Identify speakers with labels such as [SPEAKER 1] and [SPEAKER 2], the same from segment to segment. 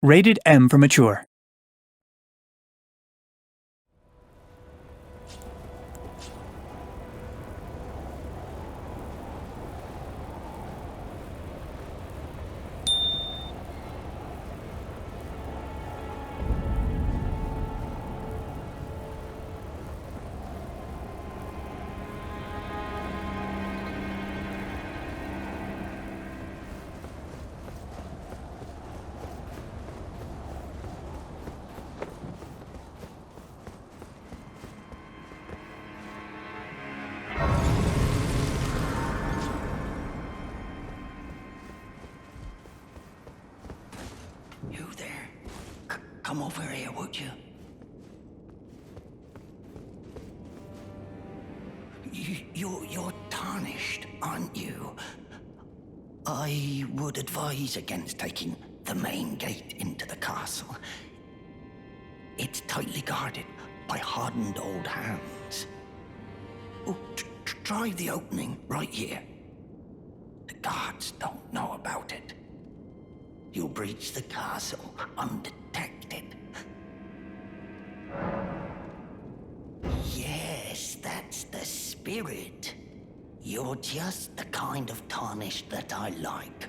[SPEAKER 1] Rated M for mature.
[SPEAKER 2] You there? Come over here, would you? You're Tarnished, aren't you? I would advise against taking the main gate into the castle. It's tightly guarded by hardened old hands. Oh, try the opening right here. The guards don't know about it. You'll breach the castle undetected. Yes, that's the spirit. You're just the kind of Tarnished that I like.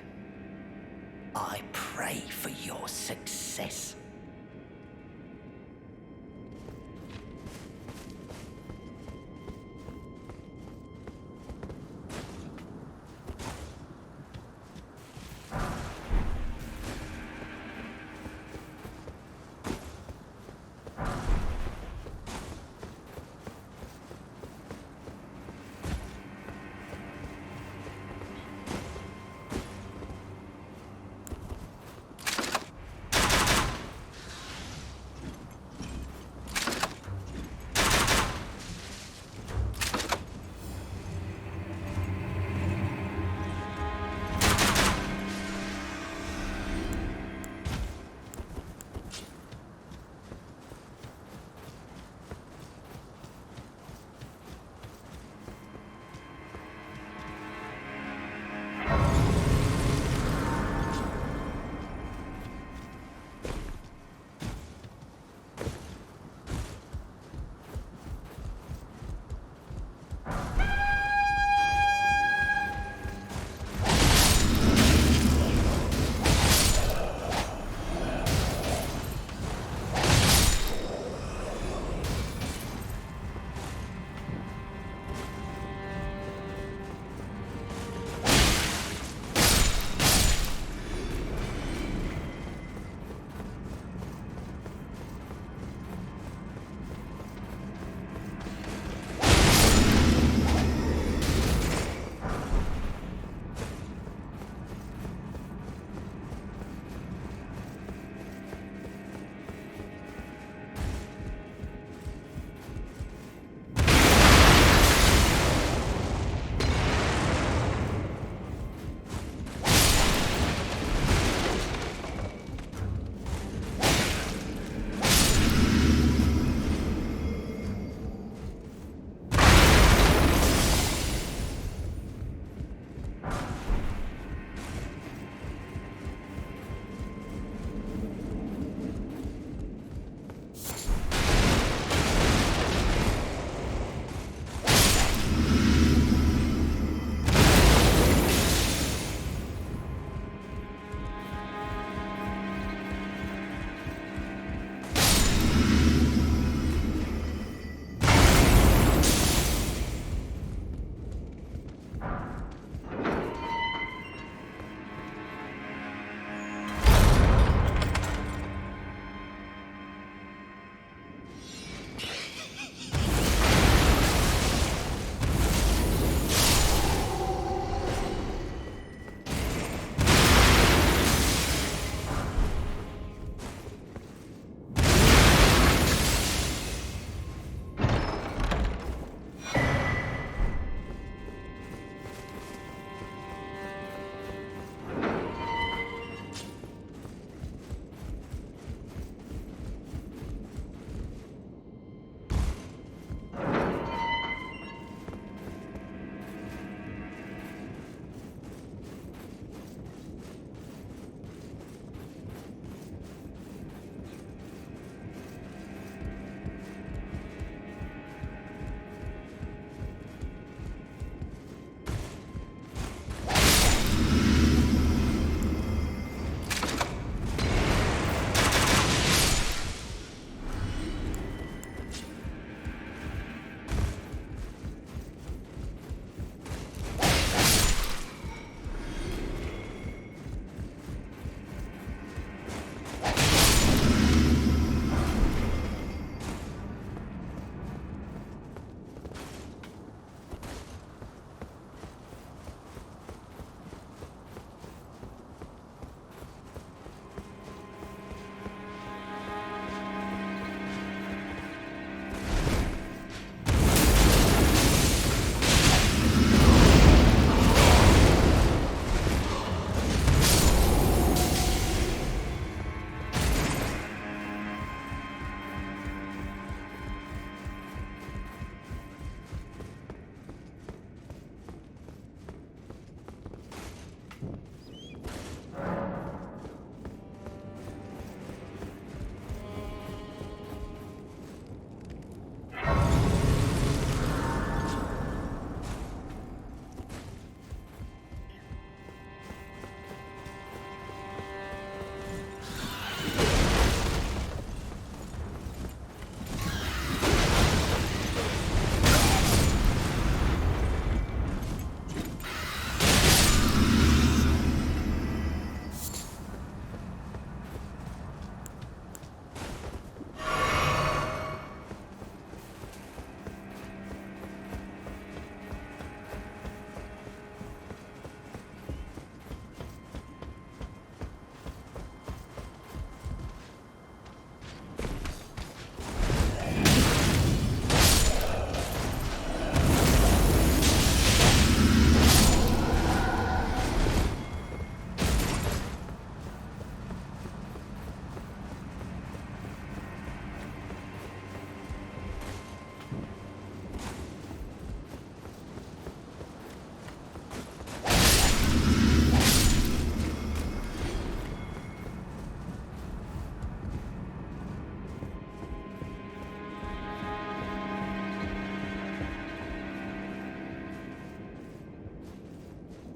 [SPEAKER 2] I pray for your success.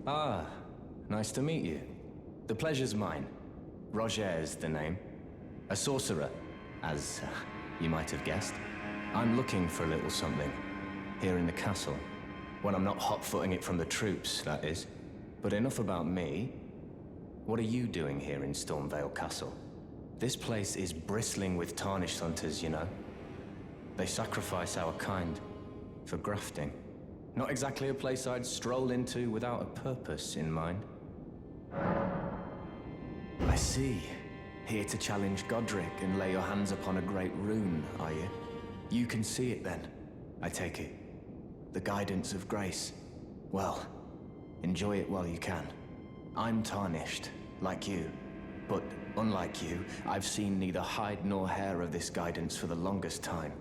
[SPEAKER 1] Ah, nice to meet you. The pleasure's mine. Rogier's the name. A sorcerer, as you might have guessed. I'm looking for a little something, here in the castle. When I'm not hot-footing it from the troops, that is. But enough about me. What are you doing here in Stormveil Castle? This place is bristling with Tarnished hunters, you know. They sacrifice our kind for grafting. Not exactly a place I'd stroll into without a purpose in mind. I see. Here to challenge Godrick and lay your hands upon a great rune, are you? You can see it then, I take it. The guidance of grace. Well, enjoy it while you can. I'm Tarnished, like you. But unlike you, I've seen neither hide nor hair of this guidance for the longest time.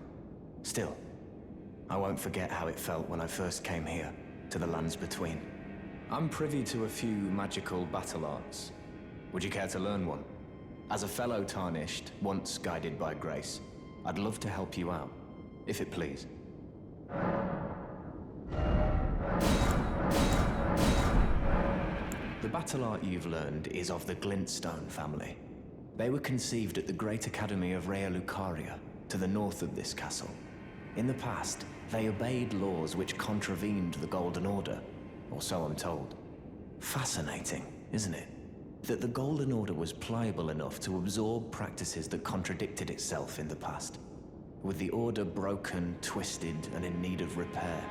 [SPEAKER 1] Still, I won't forget how it felt when I first came here, to the lands between. I'm privy to a few magical battle arts. Would you care to learn one? As a fellow Tarnished, once guided by grace, I'd love to help you out, if it please. The battle art you've learned is of the Glintstone family. They were conceived at the Great Academy of Rea Lucaria, to the north of this castle. In the past, they obeyed laws which contravened the Golden Order, or so I'm told. Fascinating, isn't it? That the Golden Order was pliable enough to absorb practices that contradicted itself in the past. With the Order broken, twisted, and in need of repair,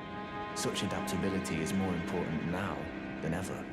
[SPEAKER 1] such adaptability is more important now than ever.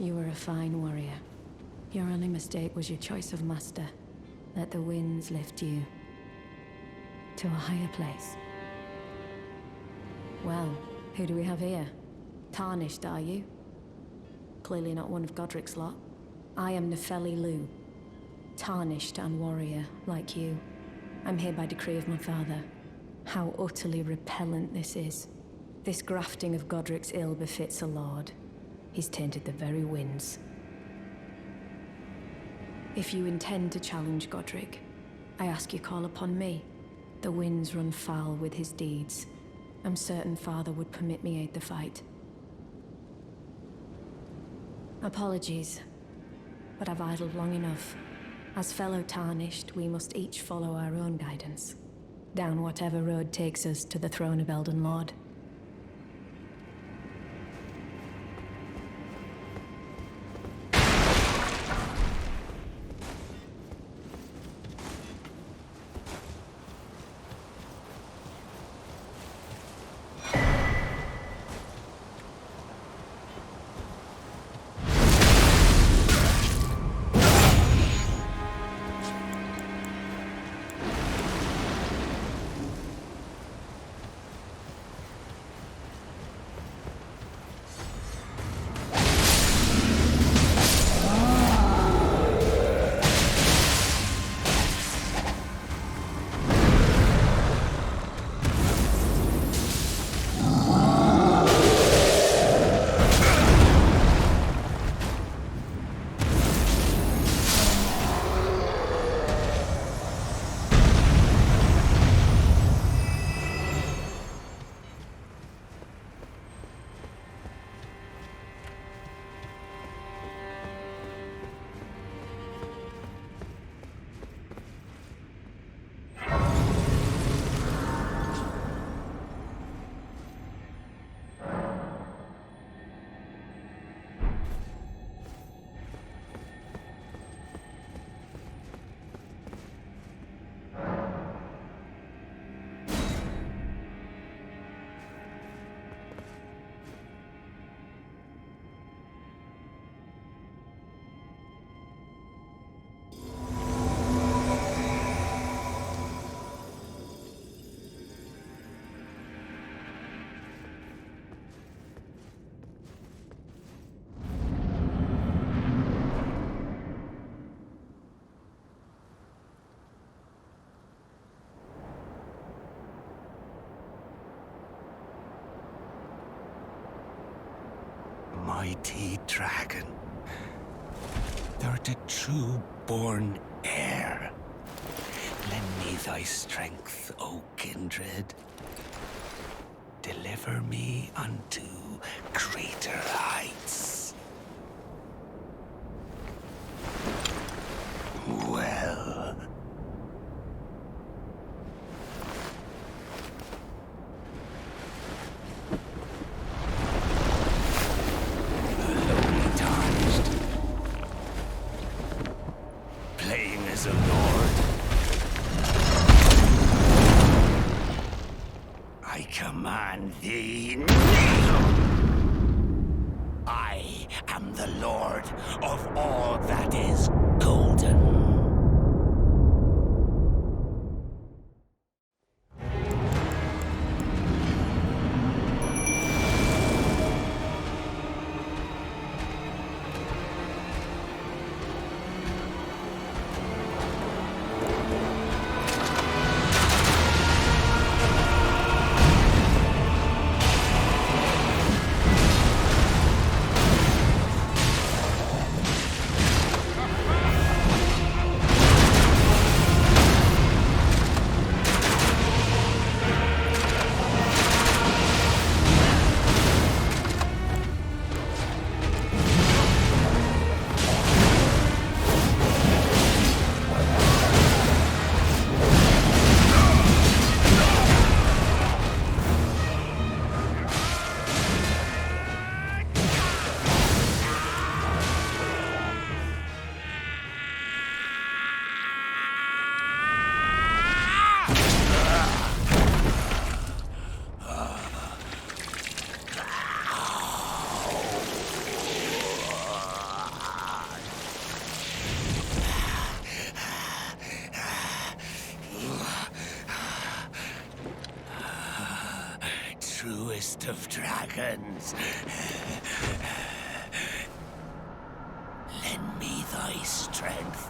[SPEAKER 3] You were a fine warrior. Your only mistake was your choice of master. Let the winds lift you to a higher place. Well, who do we have here? Tarnished, are you? Clearly not one of Godrick's lot. I am Nepheli Loux. Tarnished and warrior, like you. I'm here by decree of my father. How utterly repellent this is. This grafting of Godrick's ill befits a lord. He's tainted the very winds. If you intend to challenge Godrick, I ask you call upon me. The winds run foul with his deeds. I'm certain father would permit me aid the fight. Apologies, but I've idled long enough. As fellow Tarnished, we must each follow our own guidance. Down whatever road takes us to the throne of Elden Lord.
[SPEAKER 2] Mighty dragon, thou'rt a true-born heir. Lend me thy strength, O kindred. Deliver me unto greater heights. Well. As a lord, I command thee, kneel! I am the lord of all that is golden. mightiest of dragons. Lend me thy strength.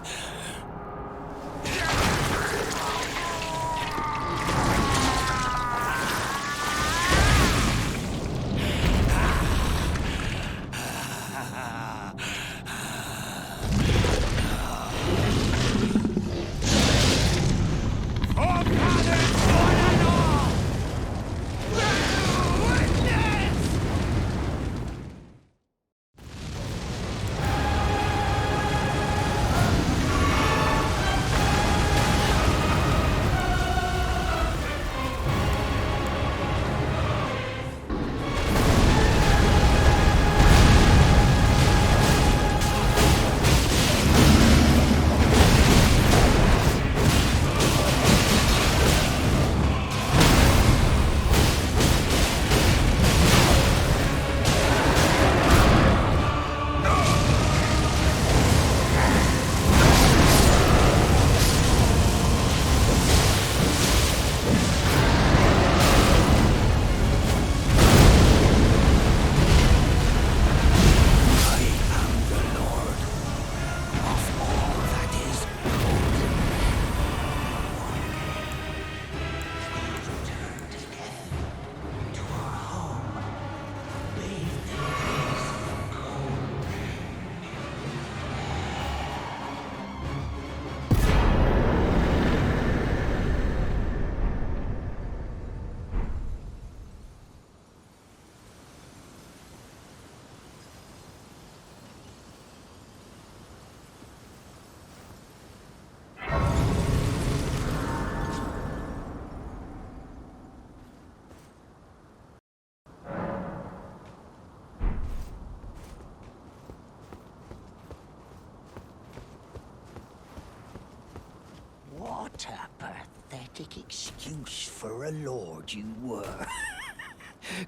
[SPEAKER 2] What a pathetic excuse for a lord you were.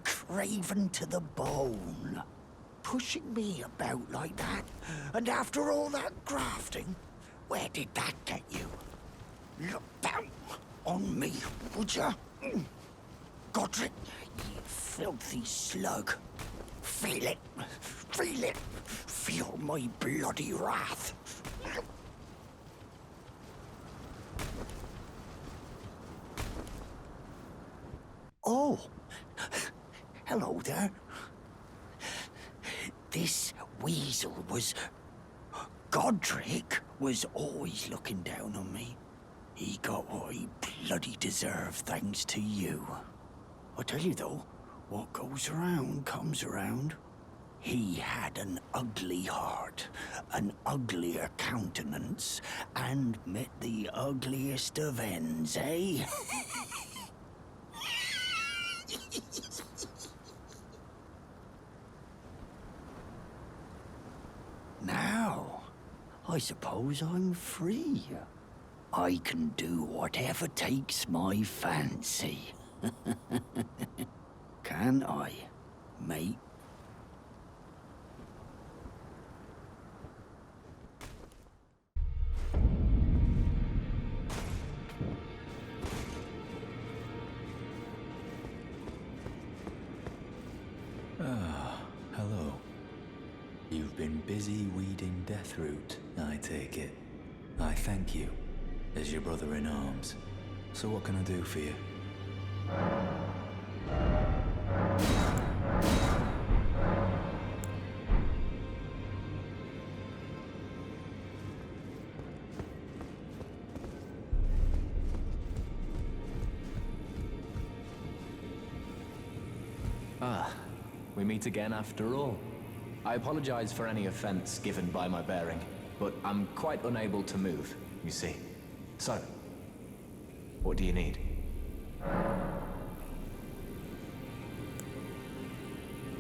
[SPEAKER 2] Craven to the bone. Pushing me about like that. And after all that grafting, where did that get you? Look down on me, would ya? Godrick, you filthy slug. Feel it. Feel it. Feel my bloody wrath. Oh, hello there. This weasel was... Godrick was always looking down on me. He got what he bloody deserved thanks to you. I tell you though, what goes around comes around. He had an ugly heart, an uglier countenance, and met the ugliest of ends, eh? Now, I suppose I'm free. I can do whatever takes my fancy. Can I, mate?
[SPEAKER 1] Hello. You've been busy weeding Deathroot, I take it. I thank you, as your brother in arms. So what can I do for you? Ah, we meet again after all. I apologize for any offense given by my bearing, but I'm quite unable to move, you see. So, what do you need?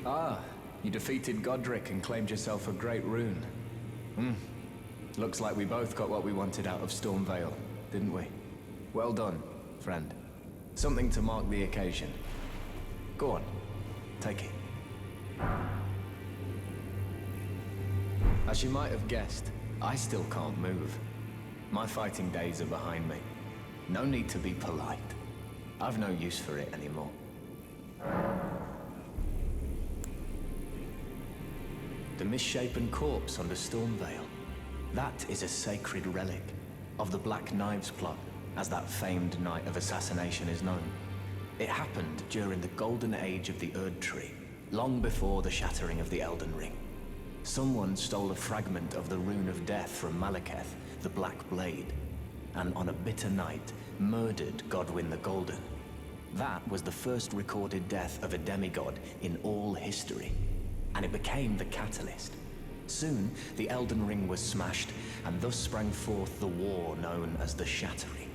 [SPEAKER 1] Ah, you defeated Godrick and claimed yourself a great rune. Looks like we both got what we wanted out of Stormveil, didn't we? Well done, friend. Something to mark the occasion. Go on, take it. As you might have guessed, I still can't move. My fighting days are behind me. No need to be polite. I've no use for it anymore. The misshapen corpse under Stormveil. That is a sacred relic of the Black Knives plot, as that famed night of assassination is known. It happened during the golden age of the Erd Tree, long before the shattering of the Elden Ring. Someone stole a fragment of the Rune of Death from Malekith, the Black Blade, and on a bitter night, murdered Godwyn the Golden. That was the first recorded death of a demigod in all history, and it became the catalyst. Soon, the Elden Ring was smashed, and thus sprang forth the war known as the Shattering.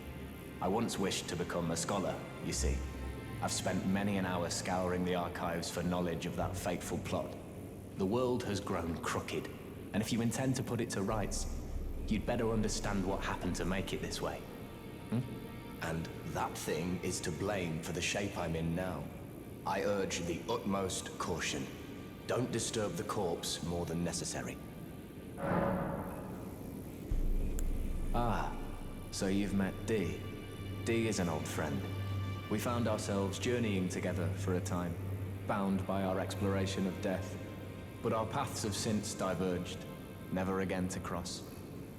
[SPEAKER 1] I once wished to become a scholar, you see. I've spent many an hour scouring the archives for knowledge of that fateful plot. The world has grown crooked, and if you intend to put it to rights, you'd better understand what happened to make it this way. And that thing is to blame for the shape I'm in now. I urge the utmost caution. Don't disturb the corpse more than necessary. Ah, so you've met Dee. Dee is an old friend. We found ourselves journeying together for a time, bound by our exploration of death. But our paths have since diverged, never again to cross.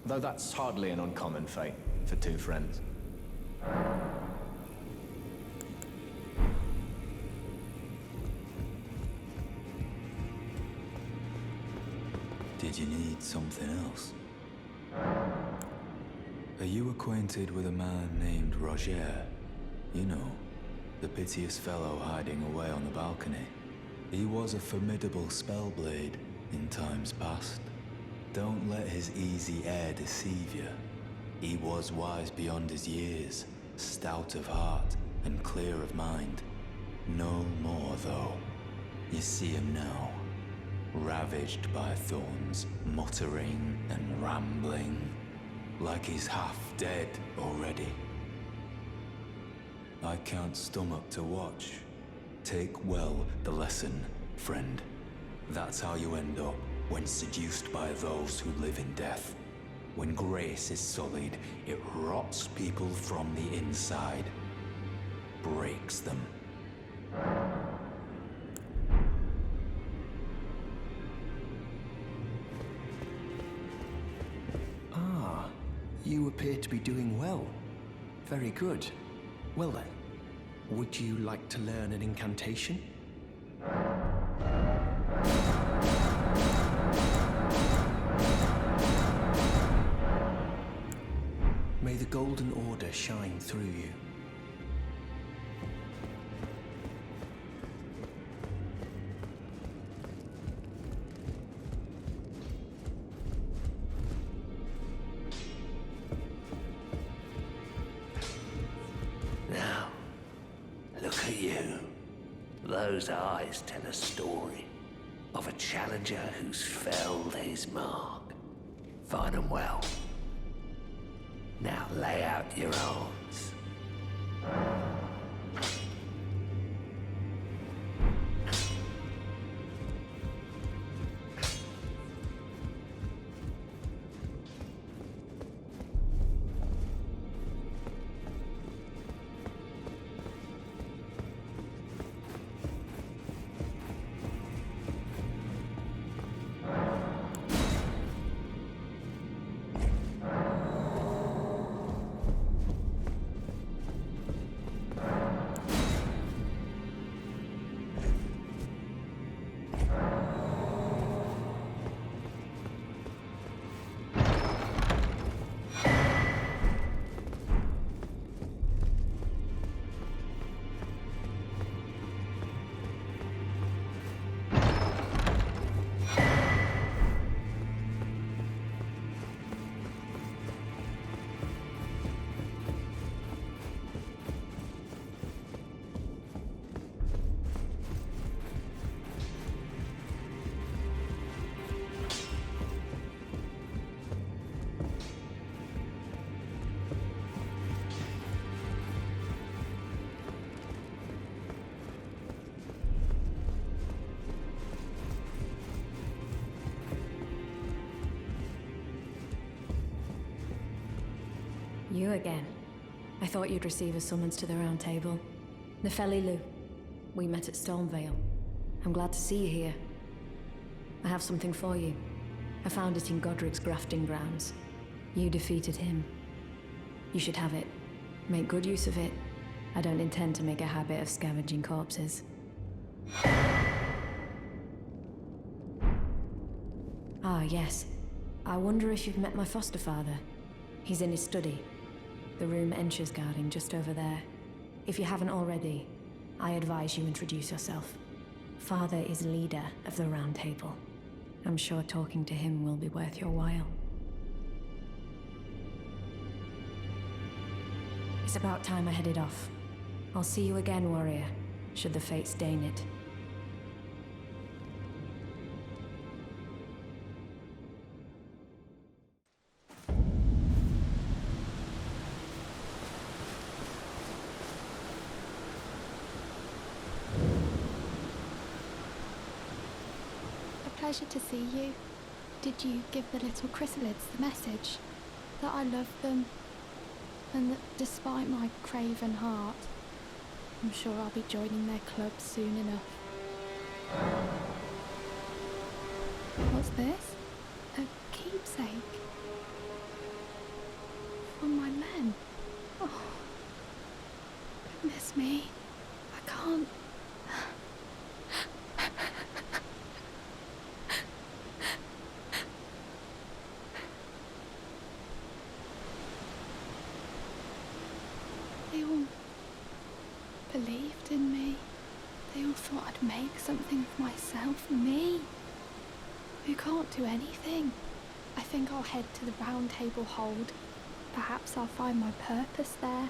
[SPEAKER 1] Though that's hardly an uncommon fate for two friends.
[SPEAKER 4] Did you need something else? Are you acquainted with a man named Rogier? You know, the piteous fellow hiding away on the balcony. He was a formidable spellblade in times past. Don't let his easy air deceive you. He was wise beyond his years, stout of heart and clear of mind. No more, though. You see him now, ravaged by thorns, muttering and rambling, like he's half dead already. I can't stomach to watch. Take well the lesson, friend. That's how you end up when seduced by those who live in death. When grace is sullied, it rots people from the inside, breaks them.
[SPEAKER 5] Ah, you appear to be doing well. Very good. Well then, would you like to learn an incantation? May the Golden Order shine through you.
[SPEAKER 2] Now, look at you. Those eyes tell a story of a challenger who's felled his mark. Fine and well. Now lay out your arms.
[SPEAKER 3] You again. I thought you'd receive a summons to the Roundtable. Nepheli, Loux. We met at Stormveil. I'm glad to see you here. I have something for you. I found it in Godrick's grafting grounds. You defeated him. You should have it. Make good use of it. I don't intend to make a habit of scavenging corpses. Ah, yes. I wonder if you've met my foster father. He's in his study. The room Ensha's guarding just over there. If you haven't already, I advise you introduce yourself. Father is leader of the Roundtable. I'm sure talking to him will be worth your while. It's about time I headed off. I'll see you again, warrior, should the fates deign it.
[SPEAKER 6] Pleasure to see you. Did you give the little chrysalids the message? That I love them, and that despite my craven heart, I'm sure I'll be joining their club soon enough. What's this? A keepsake? From my men? Oh, goodness me. I can't... They all believed in me. They all thought I'd make something of myself. Me, who can't do anything. I think I'll head to the Roundtable Hold. Perhaps I'll find my purpose there.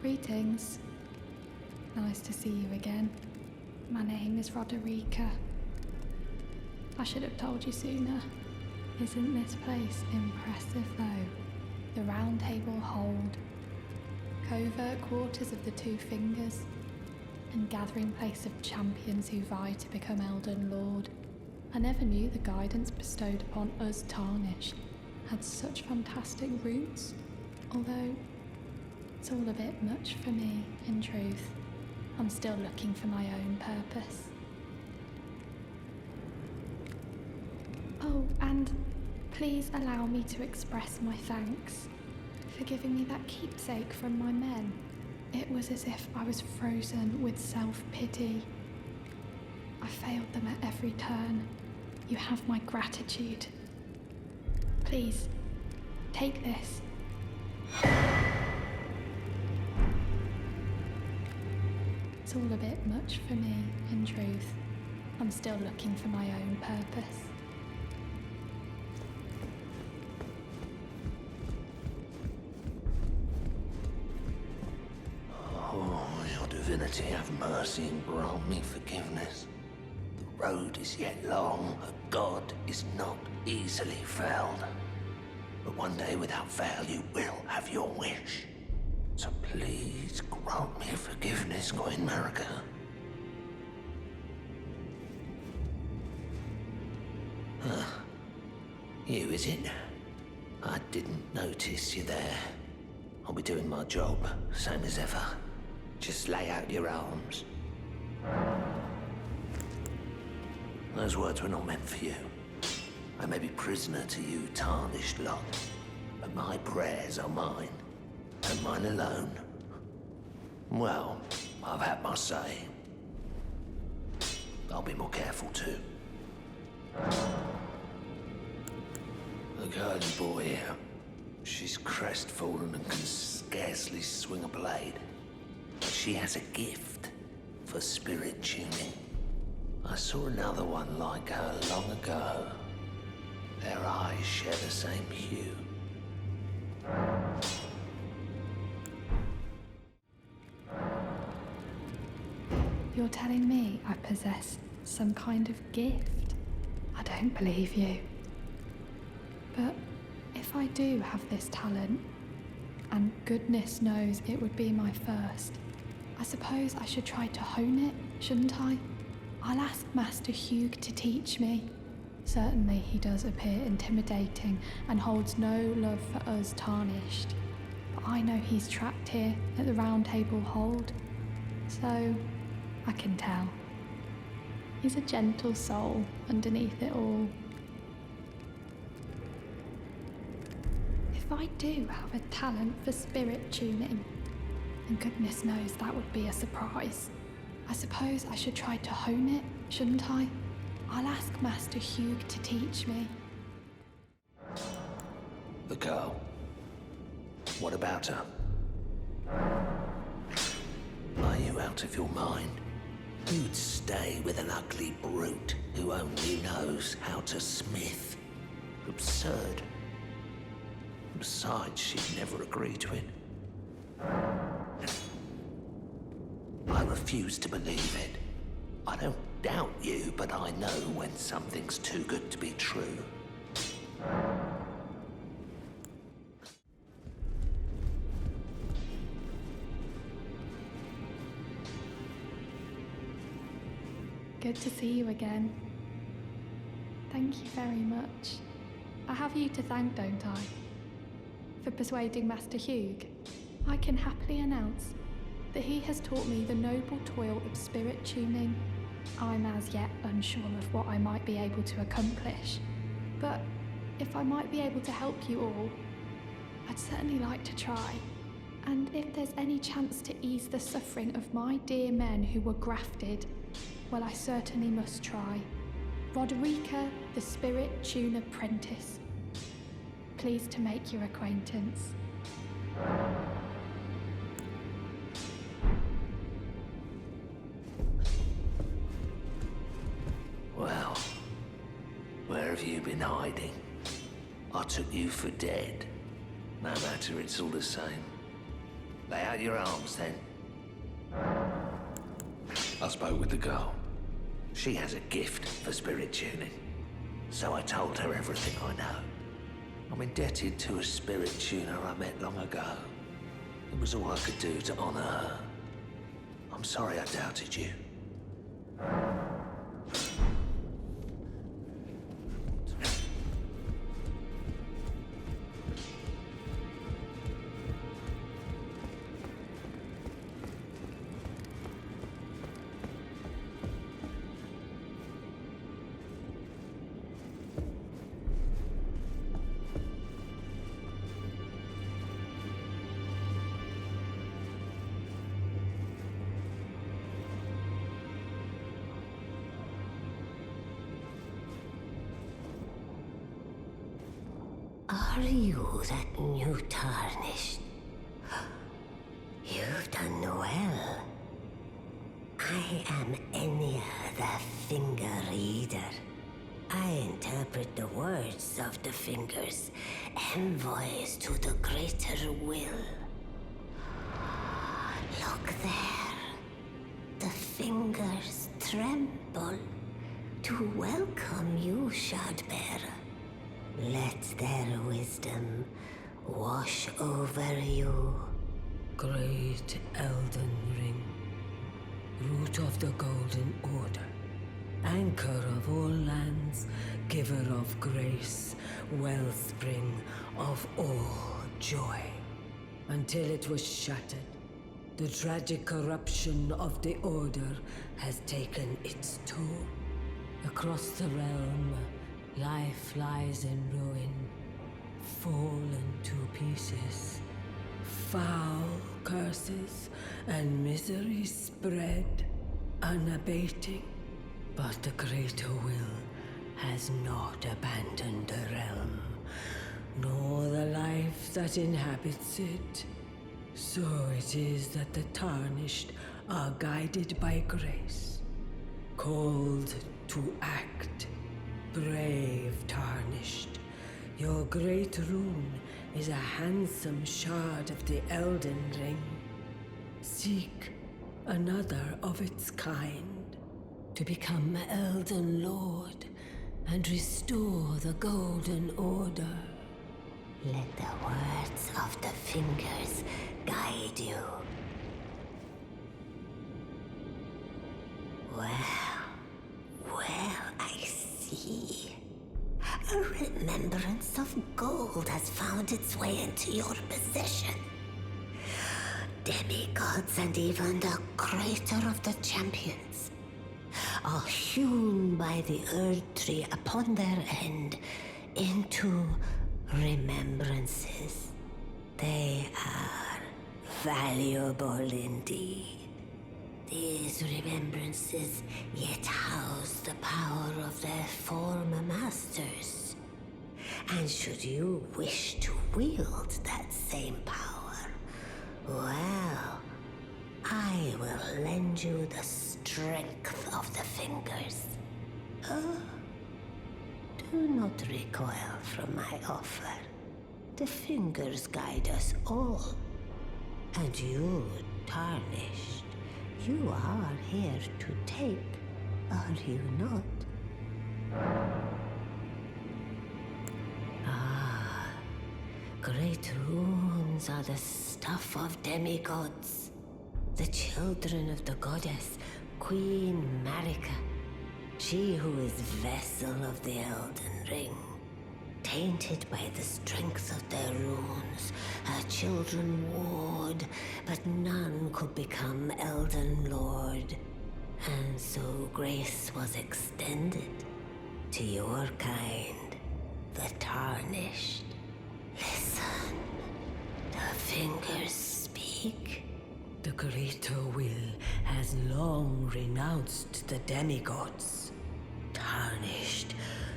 [SPEAKER 6] Greetings. Nice to see you again. My name is Roderika. I should have told you sooner. Isn't this place impressive though? The Roundtable Hold. Covert quarters of the Two Fingers. And gathering place of champions who vie to become Elden Lord. I never knew the guidance bestowed upon us Tarnished had such fantastic roots, although it's all a bit much for me, in truth. I'm still looking for my own purpose. Oh, and please allow me to express my thanks for giving me that keepsake from my men. It was as if I was frozen with self-pity. I failed them at every turn. You have my gratitude. Please, take this. It's all a bit much for me, in truth. I'm still looking for my own purpose.
[SPEAKER 2] Oh, your divinity, have mercy and grant me forgiveness. The road is yet long, a god is not easily felled. But one day without fail you will have your wish. So please grant me forgiveness, Queen Marika. You, is it? I didn't notice you there. I'll be doing my job, same as ever. Just lay out your arms. Those words were not meant for you. I may be prisoner to you, Tarnished lot, but my prayers are mine, and mine alone. Well, I've had my say. I'll be more careful too. The girly boy here, she's crestfallen and can scarcely swing a blade. But she has a gift for spirit tuning. I saw another one like her long ago. Their eyes share the same hue.
[SPEAKER 6] You're telling me I possess some kind of gift? I don't believe you. But if I do have this talent, and goodness knows it would be my first, I suppose I should try to hone it, shouldn't I? I'll ask Master Hugh to teach me. Certainly he does appear intimidating and holds no love for us Tarnished. But I know he's trapped here at the Roundtable Hold, so I can tell. He's a gentle soul underneath it all. If I do have a talent for spirit tuning, and goodness knows that would be a surprise, I suppose I should try to hone it, shouldn't I? I'll ask Master Hugh to teach me.
[SPEAKER 2] The girl. What about her? Are you out of your mind? Who'd stay with an ugly brute who only knows how to smith? Absurd. Besides, she'd never agree to it. I refuse to believe it. I don't doubt you, but I know when something's too good to be true.
[SPEAKER 6] Good to see you again. Thank you very much. I have you to thank, don't I? For persuading Master Hugh. I can happily announce that he has taught me the noble toil of spirit tuning. I'm as yet unsure of what I might be able to accomplish, but if I might be able to help you all, I'd certainly like to try. And if there's any chance to ease the suffering of my dear men who were grafted, well, I certainly must try. Roderika, the Spirit Tune Apprentice. Pleased to make your acquaintance.
[SPEAKER 2] Well, where have you been hiding? I took you for dead. No matter, it's all the same.
[SPEAKER 7] Lay out your arms, then.
[SPEAKER 8] I spoke with the girl.
[SPEAKER 7] She has a gift for spirit tuning, so I told her everything I know. I'm indebted to a spirit tuner I met long ago. It was all I could do to honor her. I'm sorry I doubted you.
[SPEAKER 9] Are you that new Tarnished? You've done well. I am Enya, the Finger Reader. I interpret the words of the fingers, envoys to the greater will. Look there. The fingers tremble to welcome you, Shardbearer. Let their wisdom wash over you.
[SPEAKER 10] Great Elden Ring, root of the Golden Order, anchor of all lands, giver of grace, wellspring of all joy. Until it was shattered, the tragic corruption of the Order has taken its toll. Across the realm, life lies in ruin, fallen to pieces. Foul curses and misery spread, unabating. But the greater will has not abandoned the realm, nor the life that inhabits it. So it is that the Tarnished are guided by grace, called to act. Brave Tarnished, your great rune is a handsome shard of the Elden Ring. Seek another of its kind to become Elden Lord and restore the Golden Order.
[SPEAKER 9] Let the words of the fingers guide you. Well, I see. A remembrance of gold has found its way into your possession. Demigods and even the greater of the champions are hewn by the Earth Tree upon their end into remembrances. They are valuable indeed. These remembrances yet house the power of their former masters. And should you wish to wield that same power, well, I will lend you the strength of the fingers. Oh, do not recoil from my offer. The fingers guide us all. And you, Tarnished, you are here to take, are you not? Ah, great runes are the stuff of demigods, the children of the goddess, Queen Marika, she who is vessel of the Elden Ring. Tainted by the strength of their runes, her children warred, but none could become Elden Lord. And so grace was extended to your kind, the Tarnished. Listen, the fingers speak.
[SPEAKER 10] The greater will has long renounced the demigods. Tarnished,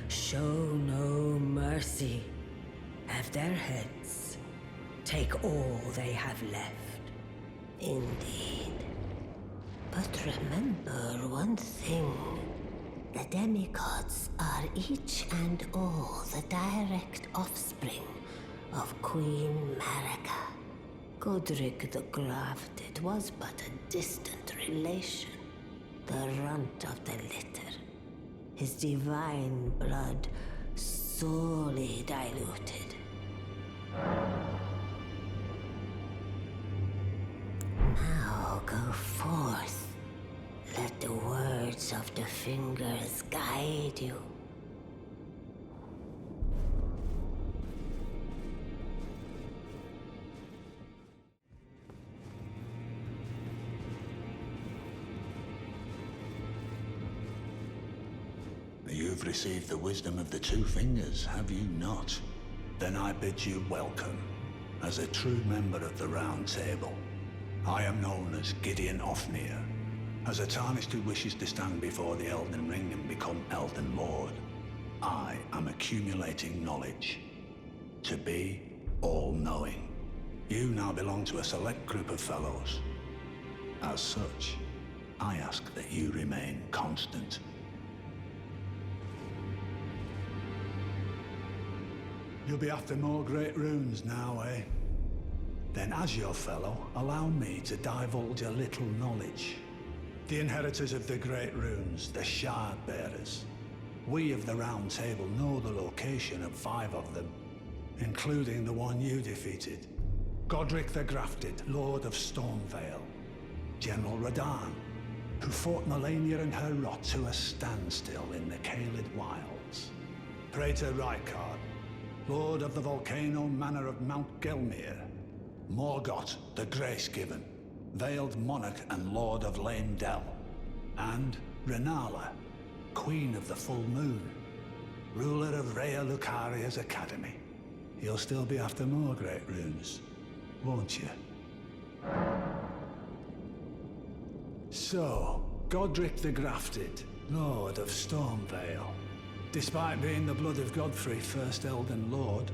[SPEAKER 10] show no mercy. Have their heads. Take all they have left.
[SPEAKER 9] Indeed. But remember one thing. The demigods are each and all the direct offspring of Queen Marika. Godrick the Grafted was but a distant relation, the runt of the litter. His divine blood sorely diluted. Now go forth. Let the words of the fingers guide you.
[SPEAKER 11] You've received the wisdom of the two fingers, have you not? Then I bid you welcome, as a true member of the Roundtable. I am known as Gideon Ofnir, as a Tarnished who wishes to stand before the Elden Ring and become Elden Lord. I am accumulating knowledge, to be all-knowing. You now belong to a select group of fellows. As such, I ask that you remain constant. You'll be after more great runes now, eh? Then as your fellow, allow me to divulge a little knowledge. The inheritors of the great runes, the Shard Bearers. We of the Round Table know the location of 5 of them, including the one you defeated. Godrick the Grafted, Lord of Stormveil. General Radahn, who fought Melania and her rot to a standstill in the Caelid Wilds. Praetor Rykard, Lord of the Volcano Manor of Mount Gelmir. Morgott, the Grace-Given, Veiled Monarch and Lord of Leyndell. And Renala, Queen of the Full Moon, ruler of Rhea Lucaria's Academy. You'll still be after more great runes, won't you? So, Godrick the Grafted, Lord of Stormveil. Despite being the blood of Godfrey, first Elden Lord,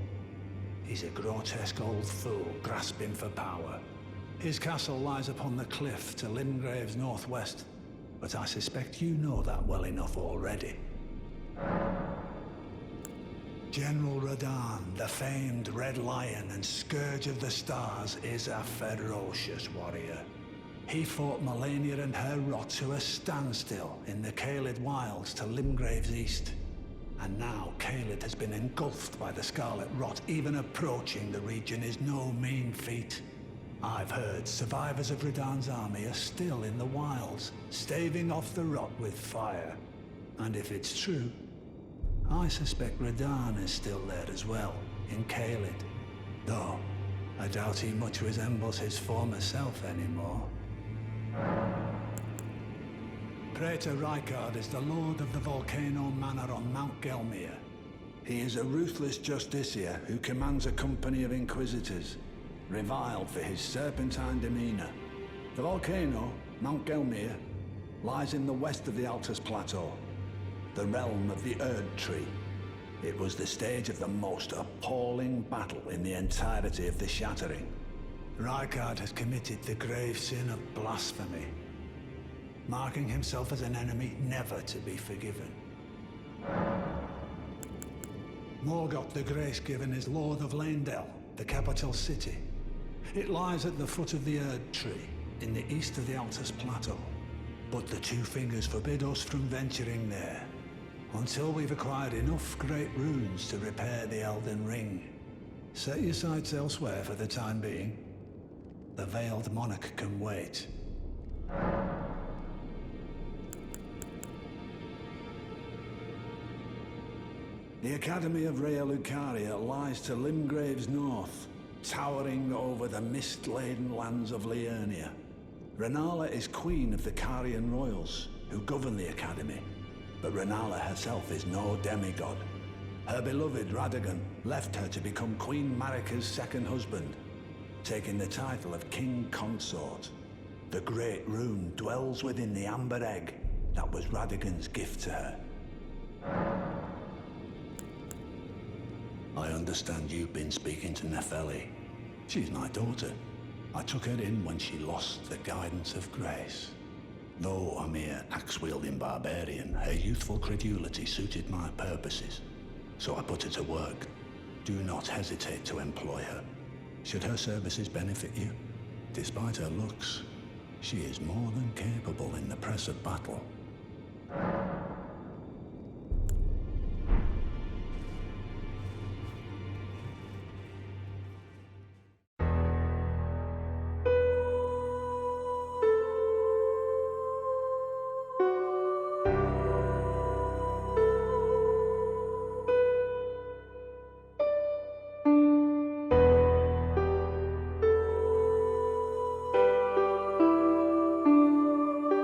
[SPEAKER 11] he's a grotesque old fool grasping for power. His castle lies upon the cliff to Limgrave's northwest, but I suspect you know that well enough already. General Radahn, the famed Red Lion and Scourge of the Stars, is a ferocious warrior. He fought Melania and her rot to a standstill in the Caelid Wilds to Limgrave's east. And now Caelid has been engulfed by the Scarlet Rot. Even approaching the region is no mean feat. I've heard survivors of Radahn's army are still in the wilds, staving off the rot with fire. And if it's true, I suspect Radahn is still there as well, in Caelid. Though, I doubt he much resembles his former self anymore. Praetor Rykard is the Lord of the Volcano Manor on Mount Gelmir. He is a ruthless justiciar who commands a company of inquisitors, reviled for his serpentine demeanor. The volcano, Mount Gelmir, lies in the west of the Altus Plateau, the realm of the Erd Tree. It was the stage of the most appalling battle in the entirety of the Shattering. Rykard has committed the grave sin of blasphemy, marking himself as an enemy never to be forgiven. Morgott the Grace-Given is Lord of Leyndell, the capital city. It lies at the foot of the Erd Tree, in the east of the Altus Plateau. But the two fingers forbid us from venturing there, until we've acquired enough great runes to repair the Elden Ring. Set your sights elsewhere for the time being. The Veiled Monarch can wait. The Academy of Rhea Lucaria lies to Limgrave's north, towering over the mist-laden lands of Liurnia. Renala is queen of the Carian royals, who govern the Academy, but Renala herself is no demigod. Her beloved Radagon left her to become Queen Marika's second husband, taking the title of King Consort. The Great Rune dwells within the Amber Egg that was Radagon's gift to her. I understand you've been speaking to Nepheli. She's my daughter. I took her in when she lost the guidance of grace. Though a mere axe-wielding barbarian, her youthful credulity suited my purposes. So I put her to work. Do not hesitate to employ her. Should her services benefit you, despite her looks, she is more than capable in the press of battle.